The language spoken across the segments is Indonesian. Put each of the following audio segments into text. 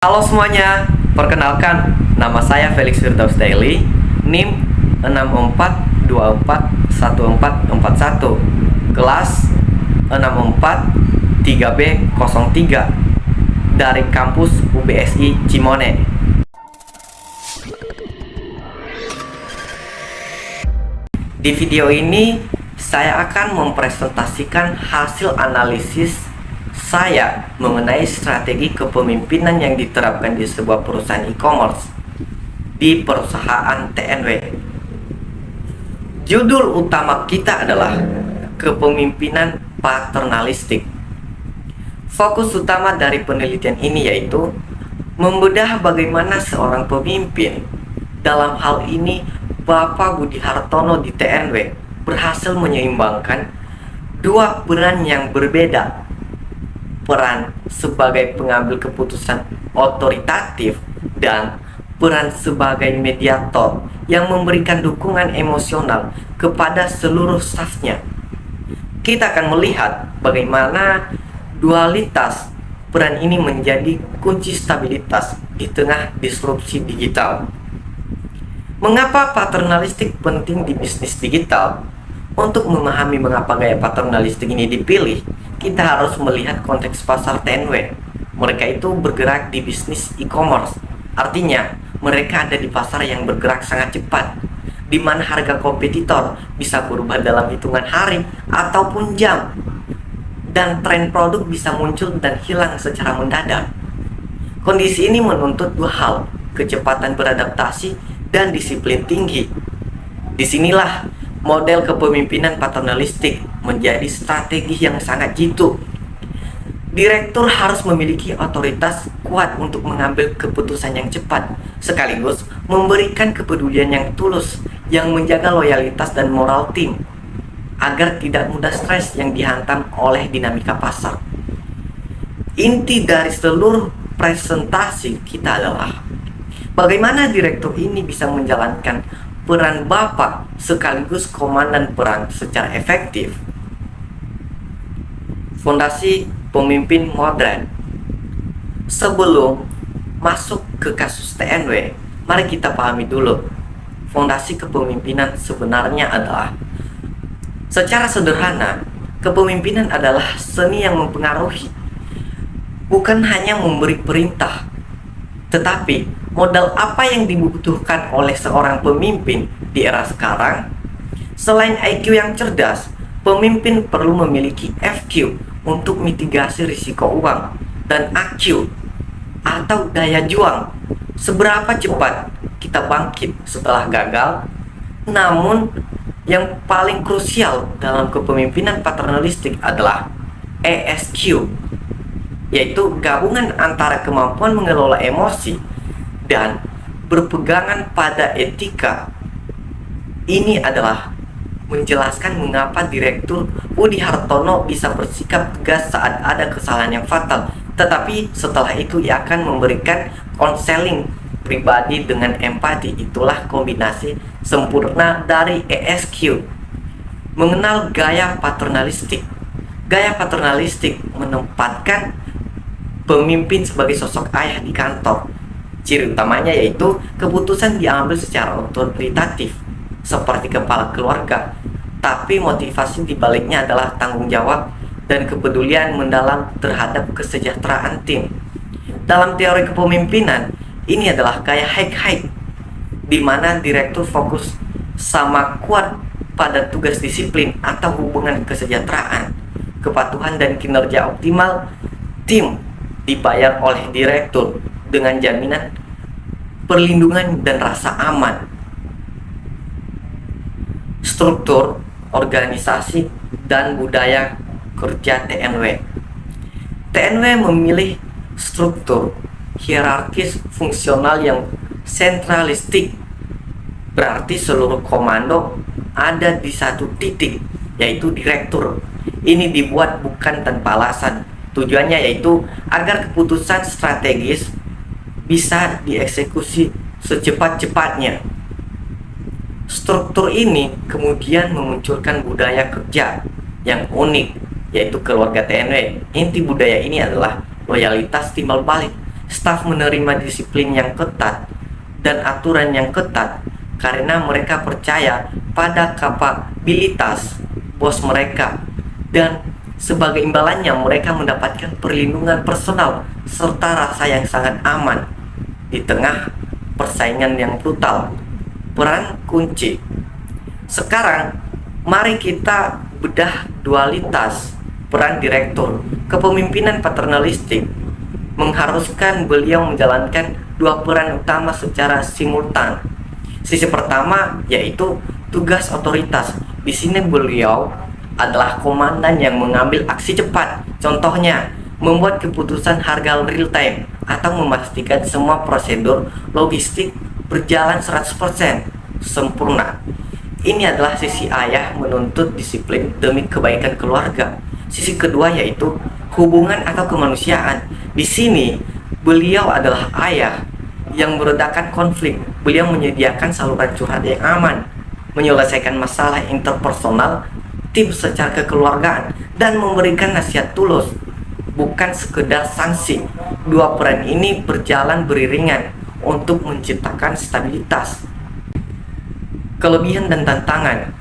Halo semuanya, perkenalkan nama saya Felix Firdaus Daily, NIM 64241441, kelas 64 3B03 dari kampus UBSI Cimone. Di video ini saya akan mempresentasikan hasil analisis saya mengenai strategi kepemimpinan yang diterapkan di sebuah perusahaan e-commerce di perusahaan TNW. Judul utama kita adalah kepemimpinan paternalistik. Fokus utama dari penelitian ini yaitu membedah bagaimana seorang pemimpin, dalam hal ini Bapak Budi Hartono di TNW, berhasil menyeimbangkan dua peran yang berbeda. Peran sebagai pengambil keputusan otoritatif dan peran sebagai mediator yang memberikan dukungan emosional kepada seluruh stafnya. Kita akan melihat bagaimana dualitas peran ini menjadi kunci stabilitas di tengah disrupsi digital. Mengapa paternalistik penting di bisnis digital? Untuk memahami mengapa gaya paternalistik ini dipilih, kita harus melihat konteks pasar TNW. Mereka itu bergerak di bisnis e-commerce. Artinya, mereka ada di pasar yang bergerak sangat cepat, di mana harga kompetitor bisa berubah dalam hitungan hari ataupun jam. Dan tren produk bisa muncul dan hilang secara mendadak. Kondisi ini menuntut dua hal, kecepatan beradaptasi dan disiplin tinggi. Disinilah model kepemimpinan paternalistik menjadi strategi yang sangat jitu. Direktur harus memiliki otoritas kuat untuk mengambil keputusan yang cepat, sekaligus memberikan kepedulian yang tulus yang menjaga loyalitas dan moral tim, agar tidak mudah stres yang dihantam oleh dinamika pasar. Inti dari seluruh presentasi kita adalah bagaimana direktur ini bisa menjalankan peran bapak sekaligus komandan perang secara efektif. Fondasi pemimpin modern. Sebelum masuk ke kasus TNW, mari kita pahami dulu fondasi kepemimpinan sebenarnya adalah, secara sederhana, kepemimpinan adalah seni yang mempengaruhi, bukan hanya memberi perintah, tetapi modal apa yang dibutuhkan oleh seorang pemimpin di era sekarang. Selain IQ yang cerdas, pemimpin perlu memiliki FQ untuk mitigasi risiko uang, dan AQ atau daya juang, seberapa cepat kita bangkit setelah gagal. Namun yang paling krusial dalam kepemimpinan paternalistik adalah ESQ, yaitu gabungan antara kemampuan mengelola emosi dan berpegangan pada etika. Ini adalah menjelaskan mengapa Direktur Budi Hartono bisa bersikap tegas saat ada kesalahan yang fatal, tetapi setelah itu ia akan memberikan konseling pribadi dengan empati. Itulah kombinasi sempurna dari ESQ. Mengenal gaya paternalistik. Gaya paternalistik menempatkan pemimpin sebagai sosok ayah di kantor. Ciri utamanya yaitu keputusan diambil secara otoritatif seperti kepala keluarga, tapi motivasi dibaliknya adalah tanggung jawab dan kepedulian mendalam terhadap kesejahteraan tim. Dalam teori kepemimpinan, ini adalah gaya high, di mana direktur fokus sama kuat pada tugas disiplin atau hubungan kesejahteraan, kepatuhan dan kinerja optimal. Tim dibayar oleh direktur dengan jaminan perlindungan dan rasa aman. Struktur, organisasi, dan budaya kerja TNW. TNW memilih struktur hierarkis fungsional yang sentralistik. Berarti seluruh komando ada di satu titik, yaitu direktur. Ini dibuat bukan tanpa alasan. Tujuannya yaitu agar keputusan strategis bisa dieksekusi secepat-cepatnya. Struktur ini kemudian memunculkan budaya kerja yang unik, yaitu keluarga TNW. Inti budaya ini adalah loyalitas timbal balik. Staf menerima disiplin yang ketat dan aturan yang ketat karena mereka percaya pada kapabilitas bos mereka, dan sebagai imbalannya mereka mendapatkan perlindungan personal serta rasa yang sangat aman di tengah persaingan yang brutal. Peran kunci. Sekarang mari kita bedah dualitas peran direktur. Kepemimpinan paternalistik mengharuskan beliau menjalankan dua peran utama secara simultan. Sisi pertama yaitu tugas otoritas. Di sini beliau adalah komandan yang mengambil aksi cepat. Contohnya, membuat keputusan harga real time atau memastikan semua prosedur logistik berjalan 100% sempurna. Ini adalah sisi ayah menuntut disiplin demi kebaikan keluarga. Sisi kedua yaitu hubungan atau kemanusiaan. Di sini beliau adalah ayah yang meredakan konflik. Beliau menyediakan saluran curhat yang aman, menyelesaikan masalah interpersonal, tips secara kekeluargaan, dan memberikan nasihat tulus, bukan sekedar sanksi. Dua peran ini berjalan beriringan untuk menciptakan stabilitas. Kelebihan dan tantangan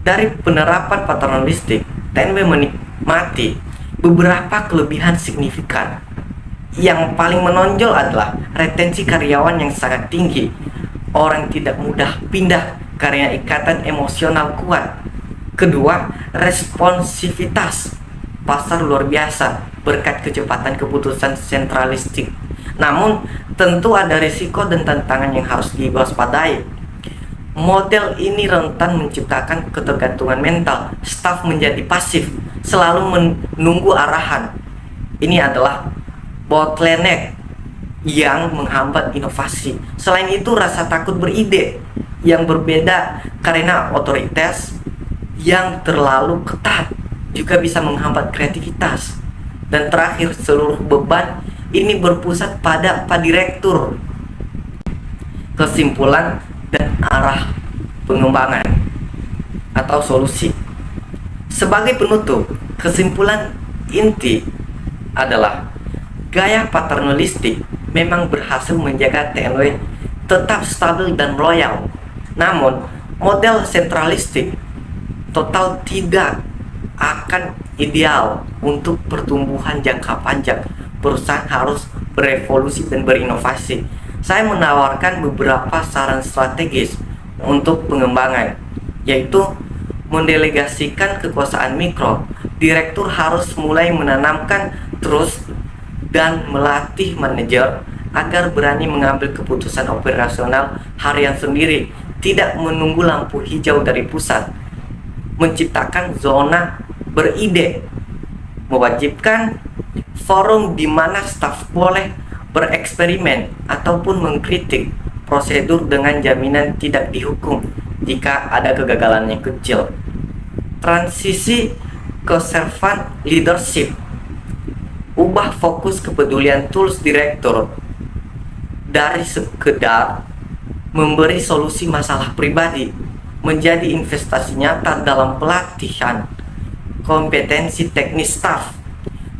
dari penerapan paternalistik, TNW menikmati beberapa kelebihan signifikan. Yang paling menonjol adalah retensi karyawan yang sangat tinggi. Orang tidak mudah pindah karena ikatan emosional kuat. Kedua, responsivitas pasar luar biasa berkat kecepatan keputusan sentralistik. Namun, tentu ada risiko dan tantangan yang harus diwaspadai. Model ini rentan menciptakan ketergantungan mental. Staf menjadi pasif, selalu menunggu arahan. Ini adalah bottleneck yang menghambat inovasi. Selain itu, rasa takut beride yang berbeda karena otoritas yang terlalu ketat juga bisa menghambat kreativitas. Dan terakhir, seluruh beban ini berpusat pada Pak Direktur. Kesimpulan dan arah pengembangan atau solusi. Sebagai penutup, kesimpulan inti adalah gaya paternalistik memang berhasil menjaga TNW tetap stabil dan loyal. Namun, model sentralistik total tidak akan ideal untuk pertumbuhan jangka panjang. Perusahaan harus berevolusi dan berinovasi. Saya menawarkan beberapa saran strategis untuk pengembangan, yaitu mendelegasikan kekuasaan mikro. Direktur harus mulai menanamkan trust dan melatih manajer agar berani mengambil keputusan operasional harian sendiri, tidak menunggu lampu hijau dari pusat. Menciptakan zona beride, mewajibkan forum di mana staf boleh bereksperimen ataupun mengkritik prosedur dengan jaminan tidak dihukum jika ada kegagalan yang kecil. Transisi ke servant leadership. Ubah fokus kepedulian tools direktur dari sekedar memberi solusi masalah pribadi menjadi investasi nyata dalam pelatihan kompetensi teknis staf.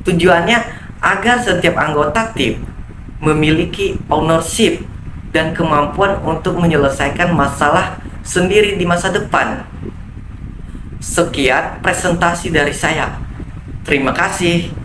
Tujuannya agar setiap anggota tim memiliki ownership dan kemampuan untuk menyelesaikan masalah sendiri di masa depan. Sekian presentasi dari saya. Terima kasih.